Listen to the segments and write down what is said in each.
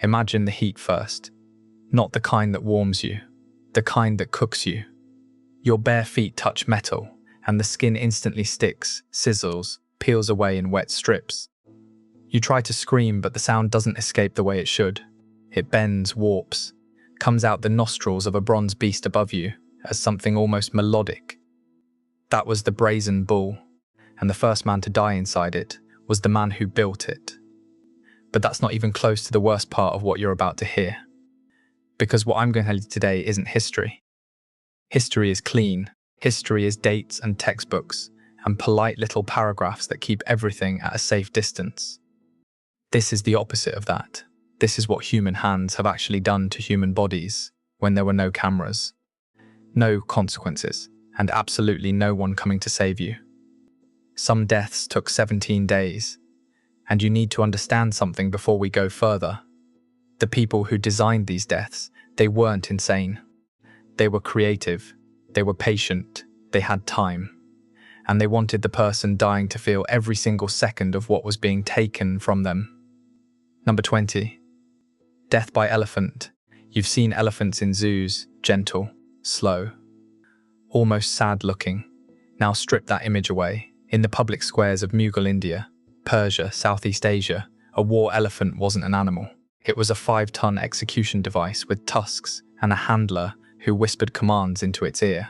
Imagine the heat first. Not the kind that warms you, the kind that cooks you. Your bare feet touch metal, and the skin instantly sticks, sizzles, peels away in wet strips. You try to scream, but the sound doesn't escape the way it should. It bends, warps, comes out the nostrils of a bronze beast above you as something almost melodic. That was the brazen bull, and the first man to die inside it was the man who built it. But that's not even close to the worst part of what you're about to hear. Because what I'm going to tell you today isn't history. History is clean. History is dates and textbooks and polite little paragraphs that keep everything at a safe distance. This is the opposite of that. This is what human hands have actually done to human bodies when there were no cameras, no consequences, and absolutely no one coming to save you. Some deaths took 17 days, and you need to understand something before we go further. The people who designed these deaths, they weren't insane. They were creative, they were patient, they had time, and they wanted the person dying to feel every single second of what was being taken from them. Number 20. Death by elephant. You've seen elephants in zoos, gentle, slow, almost sad-looking. Now strip that image away. In the public squares of Mughal India, Persia, Southeast Asia, a war elephant wasn't an animal. It was a 5-ton execution device with tusks and a handler who whispered commands into its ear.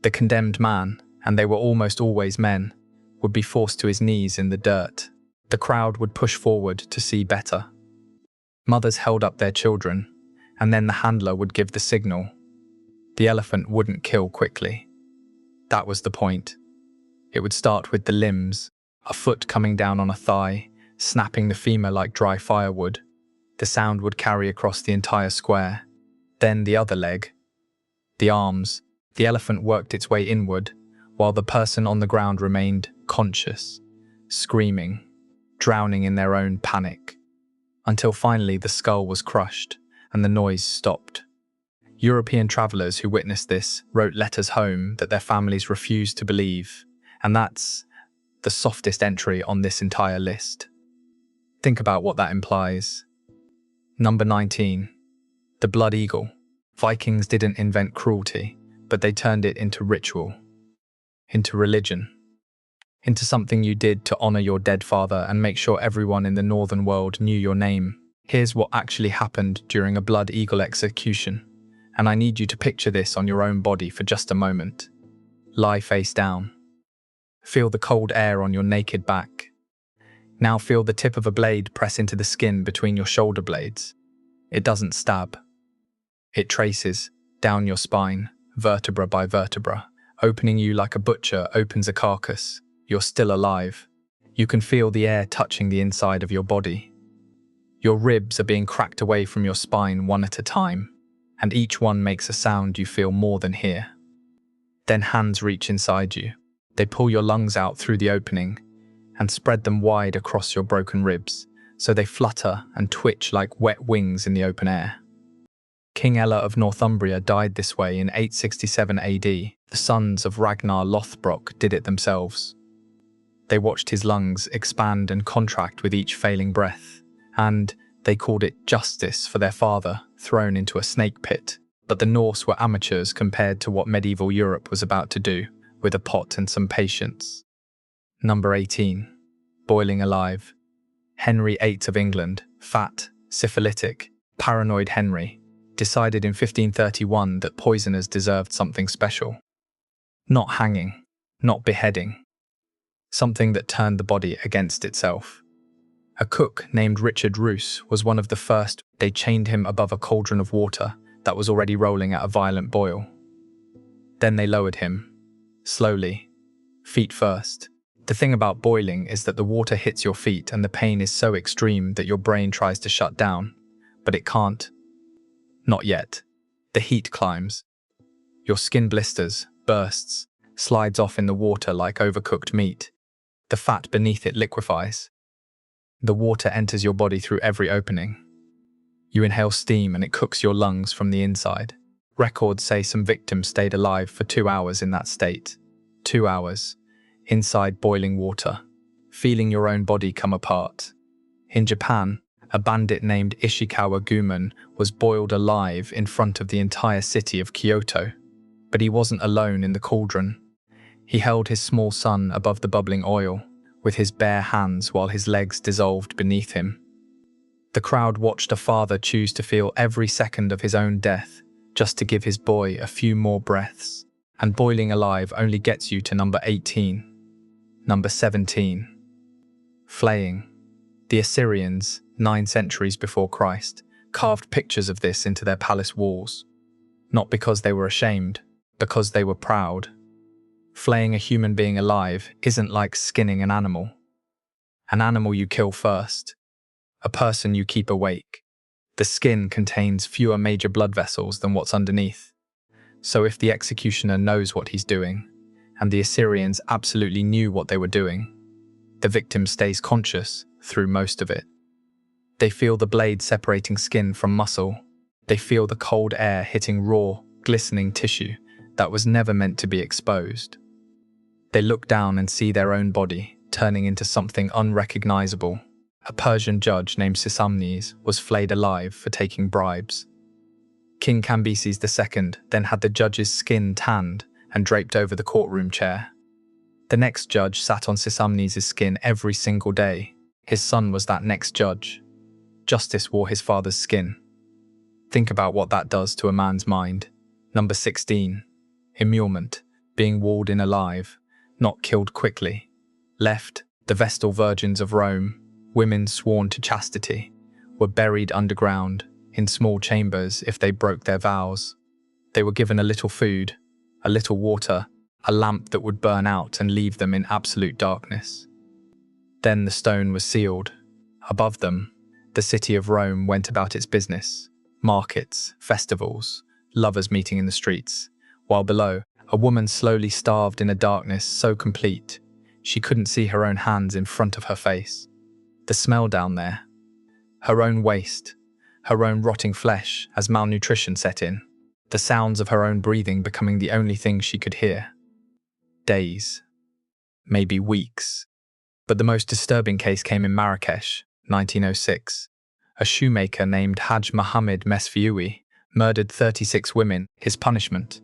The condemned man, and they were almost always men, would be forced to his knees in the dirt. The crowd would push forward to see better. Mothers held up their children, and then the handler would give the signal. The elephant wouldn't kill quickly. That was the point. It would start with the limbs, a foot coming down on a thigh, snapping the femur like dry firewood. The sound would carry across the entire square. Then the other leg, the arms. The elephant worked its way inward, while the person on the ground remained conscious, screaming, drowning in their own panic, until finally the skull was crushed and the noise stopped. European travellers who witnessed this wrote letters home that their families refused to believe, and that's the softest entry on this entire list. Think about what that implies. Number 19. The blood eagle. Vikings didn't invent cruelty, but they turned it into ritual, into religion, into something you did to honour your dead father and make sure everyone in the northern world knew your name. Here's what actually happened during a blood eagle execution, and I need you to picture this on your own body for just a moment. Lie face down. Feel the cold air on your naked back. Now feel the tip of a blade press into the skin between your shoulder blades. It doesn't stab. It traces down your spine, vertebra by vertebra, opening you like a butcher opens a carcass. You're still alive. You can feel the air touching the inside of your body. Your ribs are being cracked away from your spine one at a time, and each one makes a sound you feel more than hear. Then hands reach inside you. They pull your lungs out through the opening and spread them wide across your broken ribs, so they flutter and twitch like wet wings in the open air. King Ella of Northumbria died this way in 867 AD. The sons of Ragnar Lothbrok did it themselves. They watched his lungs expand and contract with each failing breath, and they called it justice for their father, thrown into a snake pit. But the Norse were amateurs compared to what medieval Europe was about to do, with a pot and some patience. Number 18. Boiling alive. Henry VIII of England, fat, syphilitic, paranoid Henry, decided in 1531 that poisoners deserved something special. Not hanging, not beheading. Something that turned the body against itself. A cook named Richard Roos was one of the first. They chained him above a cauldron of water that was already rolling at a violent boil. Then they lowered him, slowly, feet first. The thing about boiling is that the water hits your feet and the pain is so extreme that your brain tries to shut down, but it can't. Not yet. The heat climbs. Your skin blisters, bursts, slides off in the water like overcooked meat. The fat beneath it liquefies. The water enters your body through every opening. You inhale steam and it cooks your lungs from the inside. Records say some victims stayed alive for 2 hours in that state. 2 hours, inside boiling water, feeling your own body come apart. In Japan, A bandit named Ishikawa Guman was boiled alive in front of the entire city of Kyoto. But he wasn't alone in the cauldron. He held his small son above the bubbling oil, with his bare hands while his legs dissolved beneath him. The crowd watched a father choose to feel every second of his own death, just to give his boy a few more breaths. And boiling alive only gets you to number 18. Number 17. Flaying. The Assyrians, 9 centuries before Christ, carved pictures of this into their palace walls. Not because they were ashamed, because they were proud. Flaying a human being alive isn't like skinning an animal. An animal you kill first. A person you keep awake. The skin contains fewer major blood vessels than what's underneath. So if the executioner knows what he's doing, and the Assyrians absolutely knew what they were doing, the victim stays conscious through most of it. They feel the blade separating skin from muscle. They feel the cold air hitting raw, glistening tissue that was never meant to be exposed. They look down and see their own body turning into something unrecognizable. A Persian judge named Sisamnes was flayed alive for taking bribes. King Cambyses II then had the judge's skin tanned and draped over the courtroom chair. The next judge sat on Sisamnes' skin every single day. His son was that next judge. Justice wore his father's skin. Think about what that does to a man's mind. Number 16. Immurement. Being walled in alive, not killed quickly. Left, the Vestal Virgins of Rome, women sworn to chastity, were buried underground, in small chambers if they broke their vows. They were given a little food, a little water, a lamp that would burn out and leave them in absolute darkness. Then the stone was sealed. Above them, the city of Rome went about its business. Markets, festivals, lovers meeting in the streets. While below, a woman slowly starved in a darkness so complete, she couldn't see her own hands in front of her face. The smell down there, her own waste, her own rotting flesh as malnutrition set in, the sounds of her own breathing becoming the only thing she could hear. Days, maybe weeks. But the most disturbing case came in Marrakesh, 1906. A shoemaker named Haj Mohammed Mesfioui murdered 36 women. His punishment: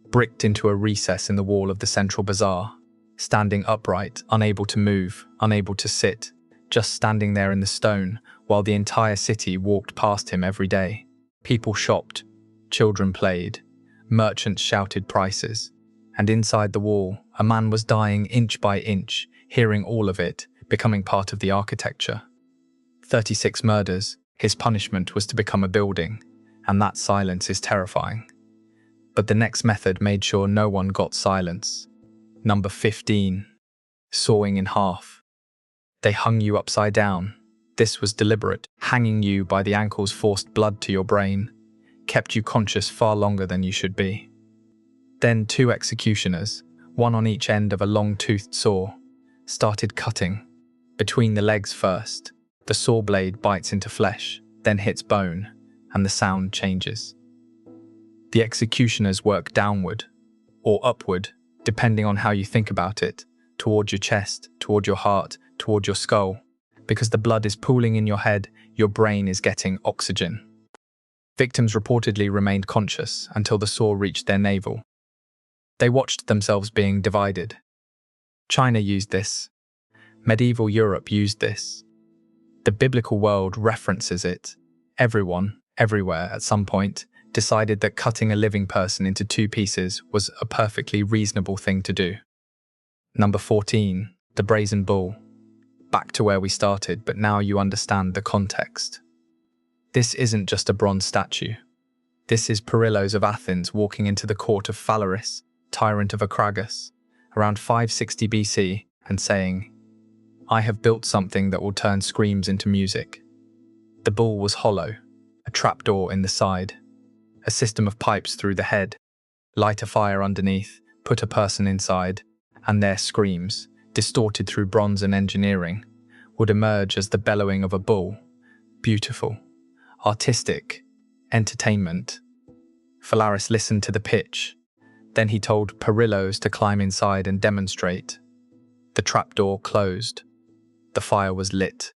bricked into a recess in the wall of the central bazaar, standing upright, unable to move, unable to sit, just standing there in the stone while the entire city walked past him every day. People shopped, children played, merchants shouted prices, and inside the wall, a man was dying inch by inch, hearing all of it, becoming part of the architecture. 36 murders, his punishment was to become a building, and that silence is terrifying. But the next method made sure no one got silence. Number 15. Sawing in half. They hung you upside down. This was deliberate. Hanging you by the ankles forced blood to your brain, kept you conscious far longer than you should be. Then 2 executioners, one on each end of a long-toothed saw, started cutting. Between the legs first, the saw blade bites into flesh, then hits bone, and the sound changes. The executioners work downward, or upward, depending on how you think about it, toward your chest, toward your heart, toward your skull. Because the blood is pooling in your head, your brain is getting oxygen. Victims reportedly remained conscious until the saw reached their navel. They watched themselves being divided. China used this. Medieval Europe used this. The biblical world references it. Everyone, everywhere at some point, decided that cutting a living person into 2 pieces was a perfectly reasonable thing to do. Number 14. The Brazen Bull. Back to where we started, but now you understand the context. This isn't just a bronze statue. This is Perillos of Athens walking into the court of Phalaris, tyrant of Acragas, around 560 BC, and saying, "I have built something that will turn screams into music." The bull was hollow, a trapdoor in the side, a system of pipes through the head, light a fire underneath, put a person inside, and their screams, distorted through bronze and engineering, would emerge as the bellowing of a bull. Beautiful, artistic, entertainment. Phalaris listened to the pitch. Then he told Perillos to climb inside and demonstrate. The trapdoor closed. The fire was lit.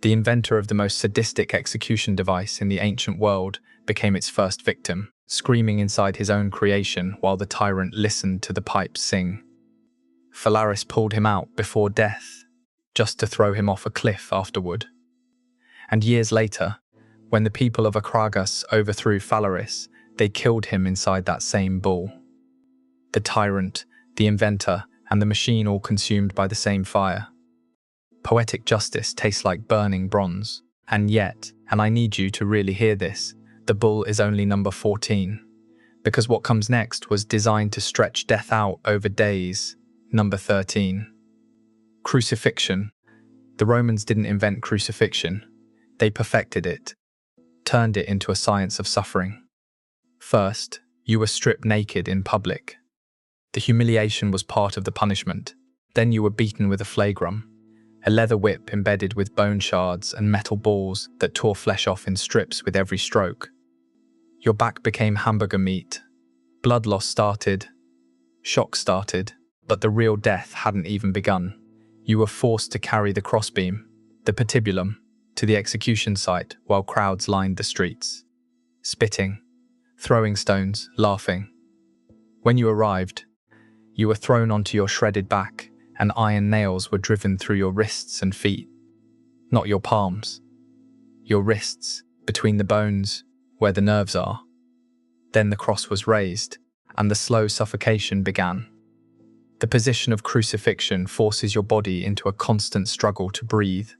The inventor of the most sadistic execution device in the ancient world became its first victim, screaming inside his own creation while the tyrant listened to the pipes sing. Phalaris pulled him out before death, just to throw him off a cliff afterward. And years later, when the people of Akragas overthrew Phalaris, they killed him inside that same bull. The tyrant, the inventor, and the machine all consumed by the same fire. Poetic justice tastes like burning bronze. And yet, and I need you to really hear this, the bull is only number 14. Because what comes next was designed to stretch death out over days. Number 13. Crucifixion. The Romans didn't invent crucifixion. They perfected it, turned it into a science of suffering. First, you were stripped naked in public. The humiliation was part of the punishment. Then you were beaten with a flagrum, a leather whip embedded with bone shards and metal balls that tore flesh off in strips with every stroke. Your back became hamburger meat. Blood loss started. Shock started. But the real death hadn't even begun. You were forced to carry the crossbeam, the patibulum, to the execution site while crowds lined the streets. Spitting, throwing stones, laughing. When you arrived, you were thrown onto your shredded back, and iron nails were driven through your wrists and feet. Not your palms. Your wrists, between the bones, where the nerves are. Then the cross was raised, and the slow suffocation began. The position of crucifixion forces your body into a constant struggle to breathe.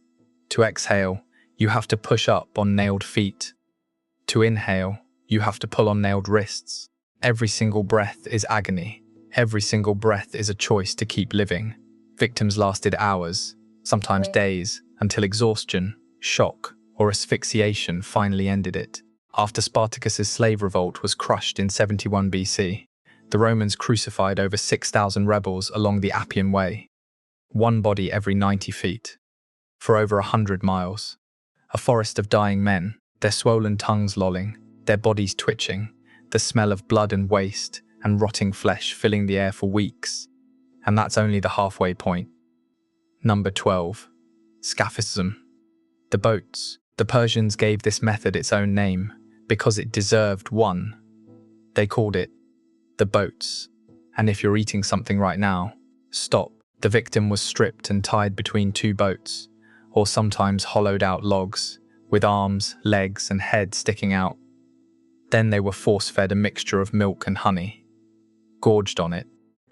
To exhale, you have to push up on nailed feet. To inhale, you have to pull on nailed wrists. Every single breath is agony. Every single breath is a choice to keep living. Victims lasted hours, sometimes days, until exhaustion, shock, or asphyxiation finally ended it. After Spartacus's slave revolt was crushed in 71 BC, the Romans crucified over 6,000 rebels along the Appian Way, one body every 90 feet, for over 100 miles. A forest of dying men, their swollen tongues lolling, their bodies twitching, the smell of blood and waste and rotting flesh filling the air for weeks. And that's only the halfway point. Number 12. Scaphism. The boats. The Persians gave this method its own name because it deserved one. They called it the boats. And if you're eating something right now, stop. The victim was stripped and tied between two boats, or sometimes hollowed out logs, with arms, legs, and head sticking out. Then they were force-fed a mixture of milk and honey, gorged on it,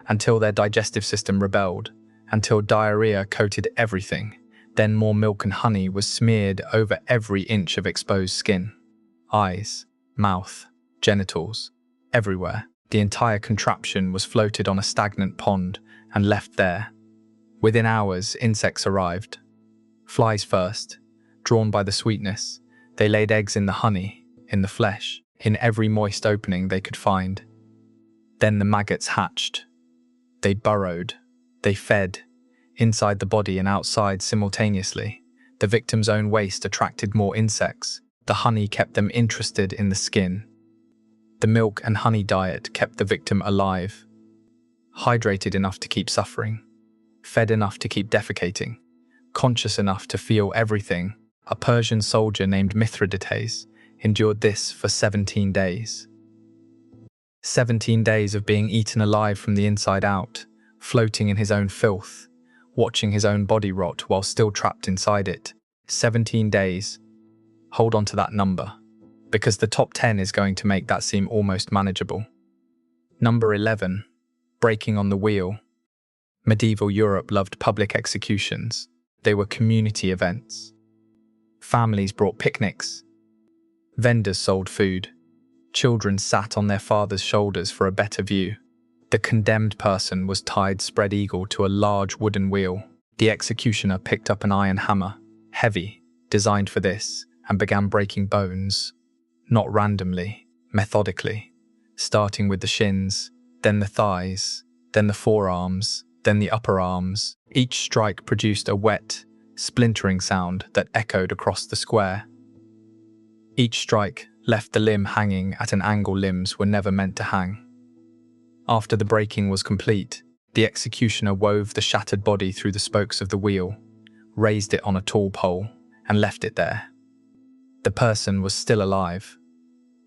until their digestive system rebelled, until diarrhea coated everything. Then more milk and honey was smeared over every inch of exposed skin. Eyes, mouth, genitals, everywhere. The entire contraption was floated on a stagnant pond and left there. Within hours, insects arrived. Flies first, drawn by the sweetness. They laid eggs in the honey, in the flesh, in every moist opening they could find. Then the maggots hatched. They burrowed. They fed, inside the body and outside simultaneously. The victim's own waste attracted more insects. The honey kept them interested in the skin. The milk and honey diet kept the victim alive, hydrated enough to keep suffering, fed enough to keep defecating, conscious enough to feel everything. A Persian soldier named Mithridates endured this for 17 days. 17 days of being eaten alive from the inside out, floating in his own filth, watching his own body rot while still trapped inside it. 17 days. Hold on to that number, because the top 10 is going to make that seem almost manageable. Number 11. Breaking on the wheel. Medieval Europe loved public executions. They were community events. Families brought picnics. Vendors sold food. Children sat on their father's shoulders for a better view. The condemned person was tied spread eagle to a large wooden wheel. The executioner picked up an iron hammer, heavy, designed for this, and began breaking bones. Not randomly, methodically, starting with the shins, then the thighs, then the forearms, then the upper arms. Each strike produced a wet, splintering sound that echoed across the square. Each strike left the limb hanging at an angle limbs were never meant to hang. After the breaking was complete, the executioner wove the shattered body through the spokes of the wheel, raised it on a tall pole, and left it there. The person was still alive,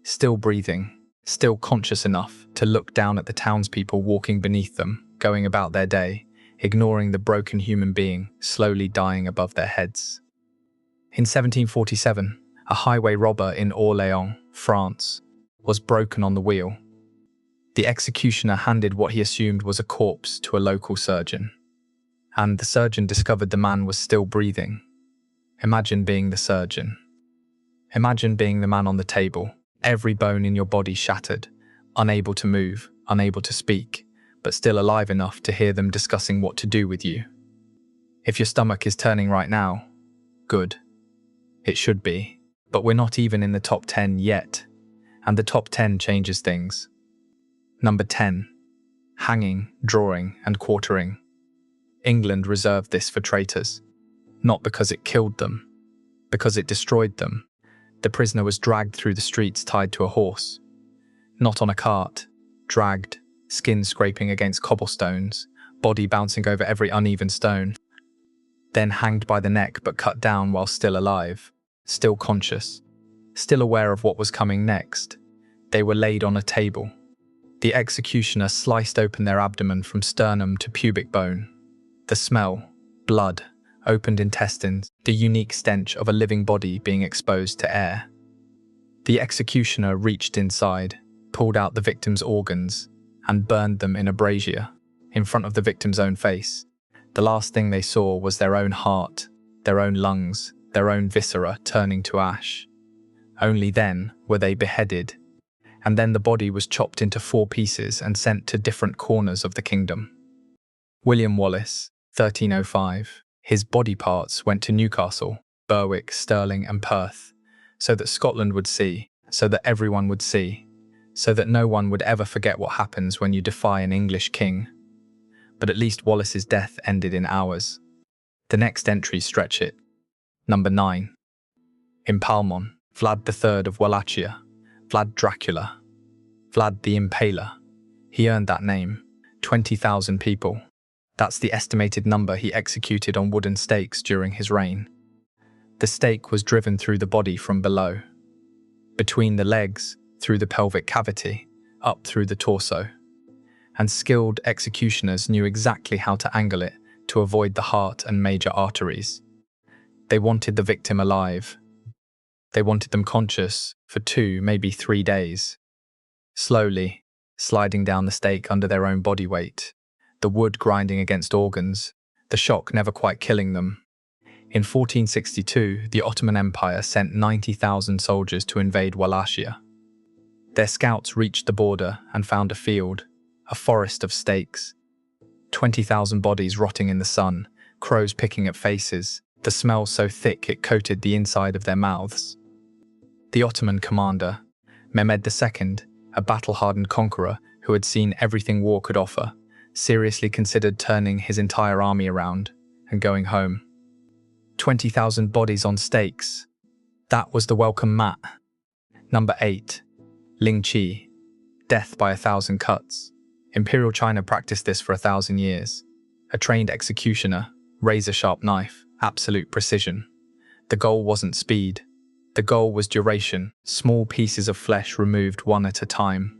still breathing, still conscious enough to look down at the townspeople walking beneath them, going about their day, ignoring the broken human being slowly dying above their heads. In 1747, a highway robber in Orléans, France, was broken on the wheel. The executioner handed what he assumed was a corpse to a local surgeon, and the surgeon discovered the man was still breathing. Imagine being the surgeon. Imagine being the man on the table, every bone in your body shattered, unable to move, unable to speak, but still alive enough to hear them discussing what to do with you. If your stomach is turning right now, good. It should be, but we're not even in the top 10 yet, and the top 10 changes things. Number 10. Hanging, drawing, and quartering. England reserved this for traitors, not because it killed them, because it destroyed them. The prisoner was dragged through the streets tied to a horse, not on a cart, dragged, skin scraping against cobblestones, body bouncing over every uneven stone, then hanged by the neck but cut down while still alive, still conscious, still aware of what was coming next. They were laid on a table. The executioner sliced open their abdomen from sternum to pubic bone. The smell, blood, opened intestines, the unique stench of a living body being exposed to air. The executioner reached inside, pulled out the victim's organs, and burned them in a brazier, in front of the victim's own face. The last thing they saw was their own heart, their own lungs, their own viscera turning to ash. Only then were they beheaded, and then the body was chopped into 4 pieces and sent to different corners of the kingdom. William Wallace, 1305. His body parts went to Newcastle, Berwick, Stirling, and Perth, so that Scotland would see, so that everyone would see, so that no one would ever forget what happens when you defy an English king. But at least Wallace's death ended in hours. The next entries stretch it. Number 9. Impalmon, Vlad III of Wallachia, Vlad Dracula, Vlad the Impaler. He earned that name. 20,000 people. That's the estimated number he executed on wooden stakes during his reign. The stake was driven through the body from below, between the legs, through the pelvic cavity, up through the torso. And skilled executioners knew exactly how to angle it to avoid the heart and major arteries. They wanted the victim alive. They wanted them conscious for 2, maybe 3 days. Slowly, sliding down the stake under their own body weight, the wood grinding against organs, the shock never quite killing them. In 1462, the Ottoman Empire sent 90,000 soldiers to invade Wallachia. Their scouts reached the border and found a field, a forest of stakes. 20,000 bodies rotting in the sun, crows picking at faces, the smell so thick it coated the inside of their mouths. The Ottoman commander, Mehmed II, a battle-hardened conqueror who had seen everything war could offer, seriously considered turning his entire army around and going home. 20,000 bodies on stakes. That was the welcome mat. Number 8. Ling Qi, death by 1,000 cuts. Imperial China practiced this for 1,000 years. A trained executioner, razor-sharp knife, absolute precision. The goal wasn't speed. The goal was duration, small pieces of flesh removed one at a time.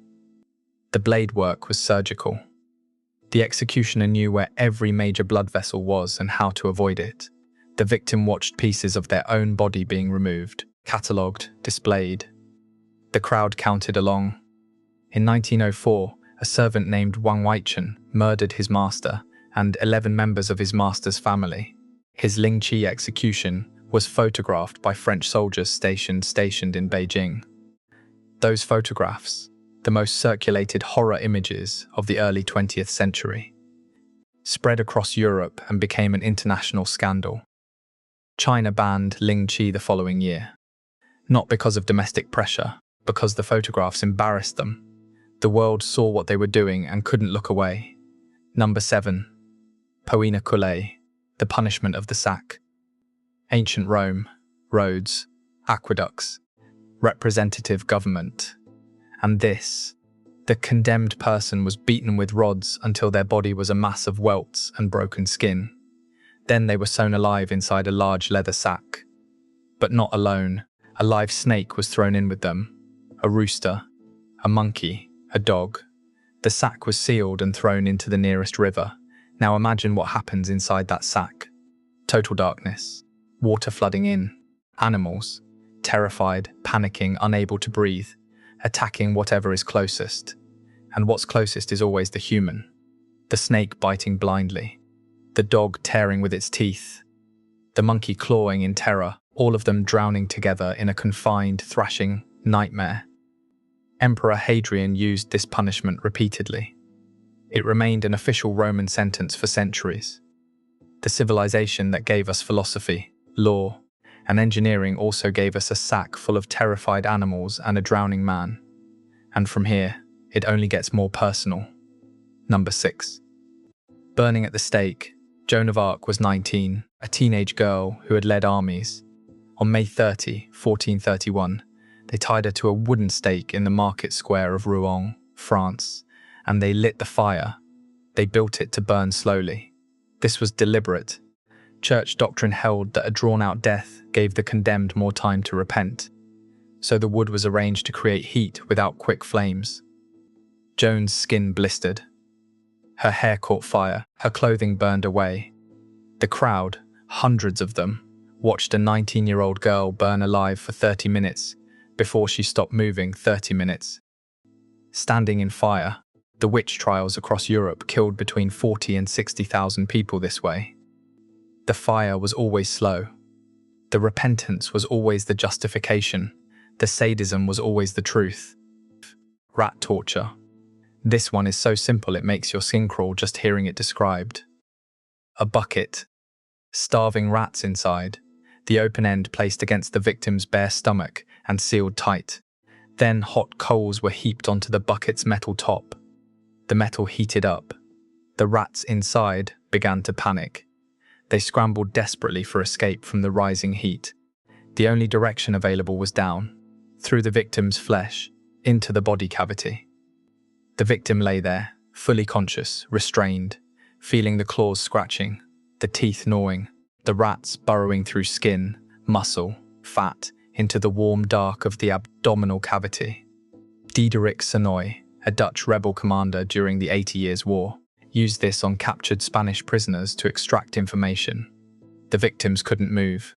The blade work was surgical. The executioner knew where every major blood vessel was and how to avoid it. The victim watched pieces of their own body being removed, catalogued, displayed. The crowd counted along. In 1904, a servant named Wang Weichen murdered his master and 11 members of his master's family. His Ling Qi execution was photographed by French soldiers stationed in Beijing. Those photographs, the most circulated horror images of the early 20th century, spread across Europe and became an international scandal. China banned Ling Qi the following year, not because of domestic pressure, because the photographs embarrassed them. The world saw what they were doing and couldn't look away. Number 7. Poena Cullae, the punishment of the sack. Ancient Rome, roads, aqueducts, representative government. And this, the condemned person was beaten with rods until their body was a mass of welts and broken skin. Then they were sewn alive inside a large leather sack. But not alone. A live snake was thrown in with them. A rooster, a monkey, a dog. The sack was sealed and thrown into the nearest river. Now imagine what happens inside that sack. Total darkness. Water flooding in. Animals. Terrified, panicking, unable to breathe. Attacking whatever is closest. And what's closest is always the human. The snake biting blindly. The dog tearing with its teeth. The monkey clawing in terror. All of them drowning together in a confined, thrashing nightmare. Emperor Hadrian used this punishment repeatedly. It remained an official Roman sentence for centuries. The civilization that gave us philosophy, law, and engineering also gave us a sack full of terrified animals and a drowning man. And from here, it only gets more personal. Number 6. Burning at the stake. Joan of Arc was 19, a teenage girl who had led armies. On May 30, 1431, they tied her to a wooden stake in the market square of Rouen, France, and they lit the fire. They built it to burn slowly. This was deliberate. Church doctrine held that a drawn-out death gave the condemned more time to repent, so the wood was arranged to create heat without quick flames. Joan's skin blistered. Her hair caught fire, her clothing burned away. The crowd, hundreds of them, watched a 19-year-old girl burn alive for 30 minutes before she stopped moving 30 minutes. Standing in fire, the witch trials across Europe killed between 40 and 60,000 people this way. The fire was always slow. The repentance was always the justification. The sadism was always the truth. Rat torture. This one is so simple it makes your skin crawl just hearing it described. A bucket. Starving rats inside. The open end placed against the victim's bare stomach and sealed tight. Then hot coals were heaped onto the bucket's metal top. The metal heated up. The rats inside began to panic. They scrambled desperately for escape from the rising heat. The only direction available was down, through the victim's flesh, into the body cavity. The victim lay there, fully conscious, restrained, feeling the claws scratching, the teeth gnawing, the rats burrowing through skin, muscle, fat, into the warm dark of the abdominal cavity. Diederik Sonoy, a Dutch rebel commander during the 80 Years' War, used this on captured Spanish prisoners to extract information. The victims couldn't move,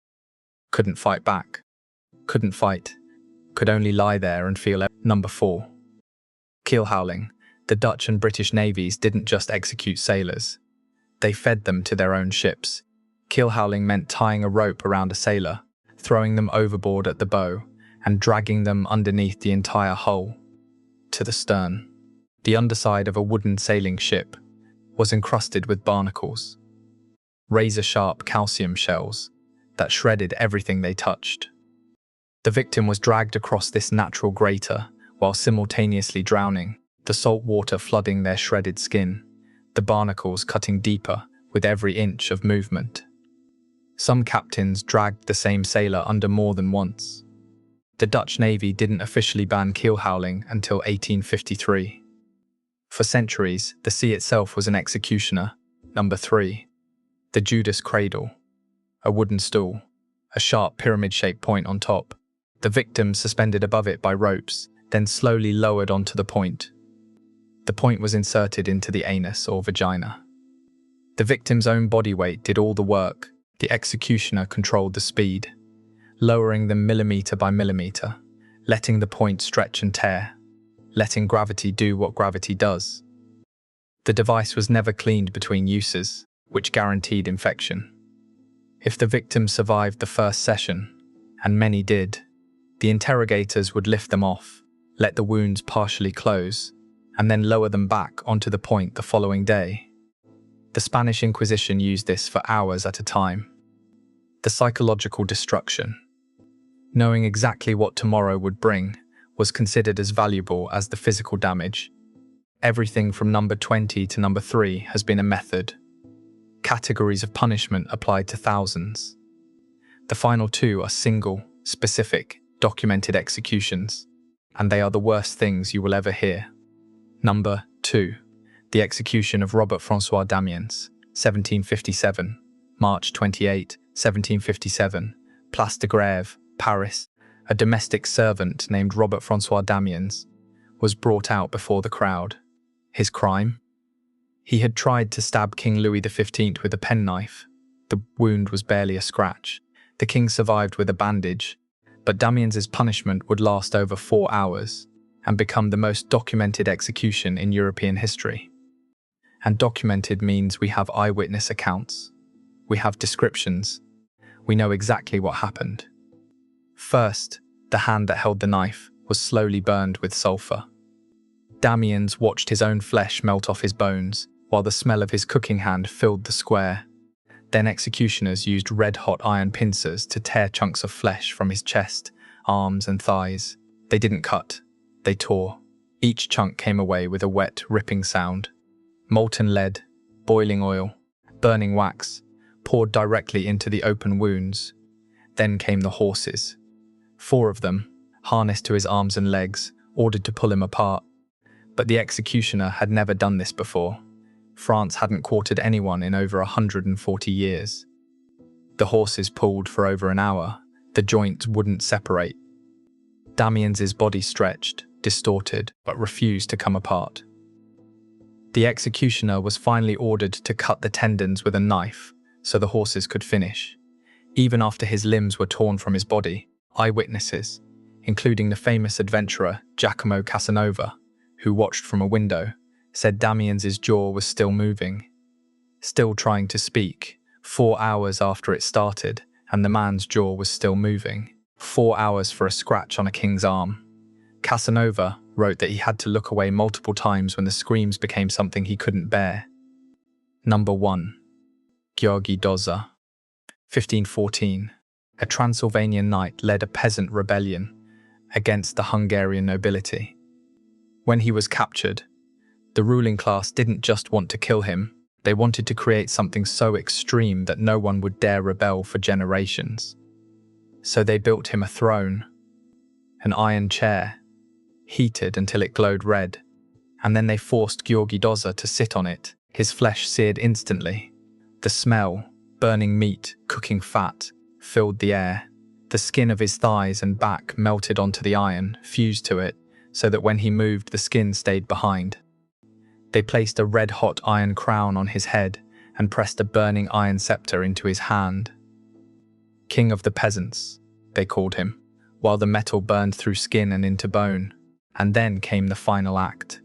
couldn't fight back, couldn't fight, could only lie there and feel. Number 4. Keelhauling. The Dutch and British navies didn't just execute sailors. They fed them to their own ships. Keelhauling meant tying a rope around a sailor, throwing them overboard at the bow, and dragging them underneath the entire hull, to the stern. The underside of a wooden sailing ship was encrusted with barnacles, razor-sharp calcium shells that shredded everything they touched. The victim was dragged across this natural grater while simultaneously drowning, the salt water flooding their shredded skin, the barnacles cutting deeper with every inch of movement. Some captains dragged the same sailor under more than once. The Dutch Navy didn't officially ban keelhauling until 1853. For centuries, the sea itself was an executioner. Number 3. The Judas cradle. A wooden stool, a sharp pyramid-shaped point on top. The victim suspended above it by ropes, then slowly lowered onto the point. The point was inserted into the anus or vagina. The victim's own body weight did all the work. The executioner controlled the speed, lowering them millimeter by millimeter, letting the point stretch and tear, letting gravity do what gravity does. The device was never cleaned between uses, which guaranteed infection. If the victim survived the first session, and many did, the interrogators would lift them off, let the wounds partially close, and then lower them back onto the point the following day. The Spanish Inquisition used this for hours at a time. The psychological destruction. Knowing exactly what tomorrow would bring was considered as valuable as the physical damage. Everything from number 20 to number 3 has been a method. Categories of punishment applied to thousands. The final 2 are single, specific, documented executions, and they are the worst things you will ever hear. Number 2. The execution of Robert François Damiens, 1757, March 28, 1757, Place de Grève, Paris, a domestic servant named Robert François Damiens was brought out before the crowd. His crime? He had tried to stab King Louis XV with a penknife. The wound was barely a scratch. The king survived with a bandage, but Damiens' punishment would last over 4 hours and become the most documented execution in European history. And documented means we have eyewitness accounts. We have descriptions. We know exactly what happened. First, the hand that held the knife was slowly burned with sulfur. Damiens watched his own flesh melt off his bones, while the smell of his cooking hand filled the square. Then executioners used red-hot iron pincers to tear chunks of flesh from his chest, arms and thighs. They didn't cut, they tore. Each chunk came away with a wet, ripping sound. Molten lead, boiling oil, burning wax, poured directly into the open wounds. Then came the horses. 4 of them, harnessed to his arms and legs, ordered to pull him apart. But the executioner had never done this before. France hadn't quartered anyone in over 140 years. The horses pulled for over an hour. The joints wouldn't separate. Damiens' body stretched, distorted, but refused to come apart. The executioner was finally ordered to cut the tendons with a knife so the horses could finish. Even after his limbs were torn from his body, eyewitnesses, including the famous adventurer Giacomo Casanova, who watched from a window, said Damiens' jaw was still moving, still trying to speak. 4 hours after it started, and the man's jaw was still moving. 4 hours for a scratch on a king's arm. Casanova wrote that he had to look away multiple times when the screams became something he couldn't bear. Number 1. György Dózsa. 1514. A Transylvanian knight led a peasant rebellion against the Hungarian nobility. When he was captured, the ruling class didn't just want to kill him, they wanted to create something so extreme that no one would dare rebel for generations. So they built him a throne, an iron chair, heated until it glowed red, and then they forced György Dózsa to sit on it. His flesh seared instantly. The smell, burning meat, cooking fat, filled the air. The skin of his thighs and back melted onto the iron, fused to it, so that when he moved, the skin stayed behind. They placed a red-hot iron crown on his head and pressed a burning iron scepter into his hand. King of the peasants, they called him, while the metal burned through skin and into bone. And then came the final act.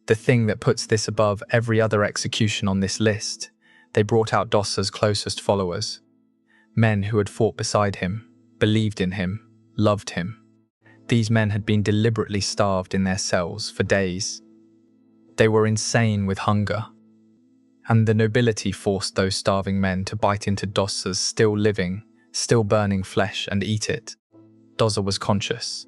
The thing that puts this above every other execution on this list. They brought out Dózsa's closest followers. Men who had fought beside him, believed in him, loved him. These men had been deliberately starved in their cells for days. They were insane with hunger. And the nobility forced those starving men to bite into Dózsa's still living, still burning flesh and eat it. Dózsa was conscious.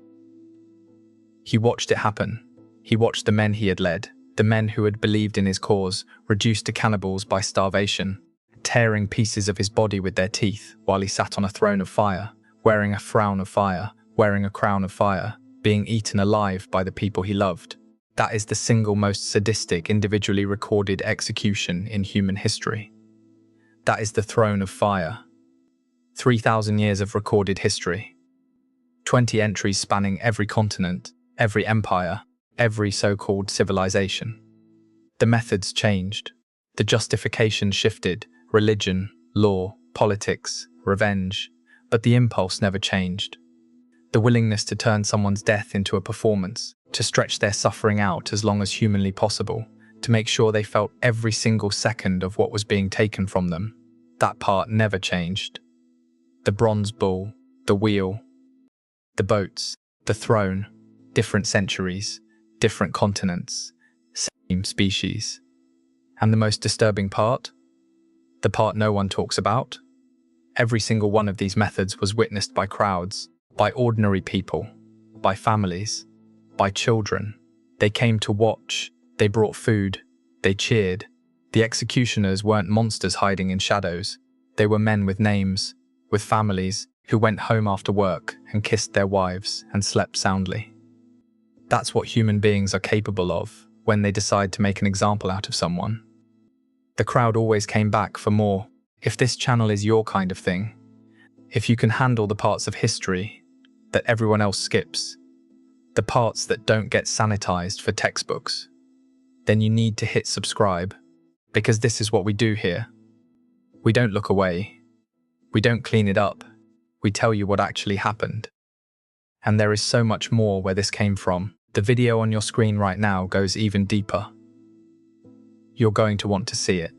He watched it happen. He watched the men he had led, the men who had believed in his cause, reduced to cannibals by starvation, tearing pieces of his body with their teeth while he sat on a throne of fire, wearing a frown of fire, wearing a crown of fire, being eaten alive by the people he loved. That is the single most sadistic individually recorded execution in human history. That is the throne of fire. 3,000 years of recorded history. 20 entries spanning every continent, every empire, every so-called civilization. The methods changed. The justification shifted, religion, law, politics, revenge, but the impulse never changed. The willingness to turn someone's death into a performance, to stretch their suffering out as long as humanly possible, to make sure they felt every single second of what was being taken from them. That part never changed. The bronze bull, the wheel, the boats, the throne, different centuries, different continents, same species. And the most disturbing part? The part no one talks about? Every single one of these methods was witnessed by crowds, by ordinary people, by families, by children. They came to watch, they brought food, they cheered. The executioners weren't monsters hiding in shadows. They were men with names, with families, who went home after work and kissed their wives and slept soundly. That's what human beings are capable of when they decide to make an example out of someone. The crowd always came back for more. If this channel is your kind of thing, If you can handle the parts of history that everyone else skips, the parts that don't get sanitized for textbooks, then you need to hit subscribe, because this is what we do here. We don't look away. We don't clean it up. We tell you what actually happened. And there is so much more where this came from. The video on your screen right now goes even deeper. You're going to want to see it.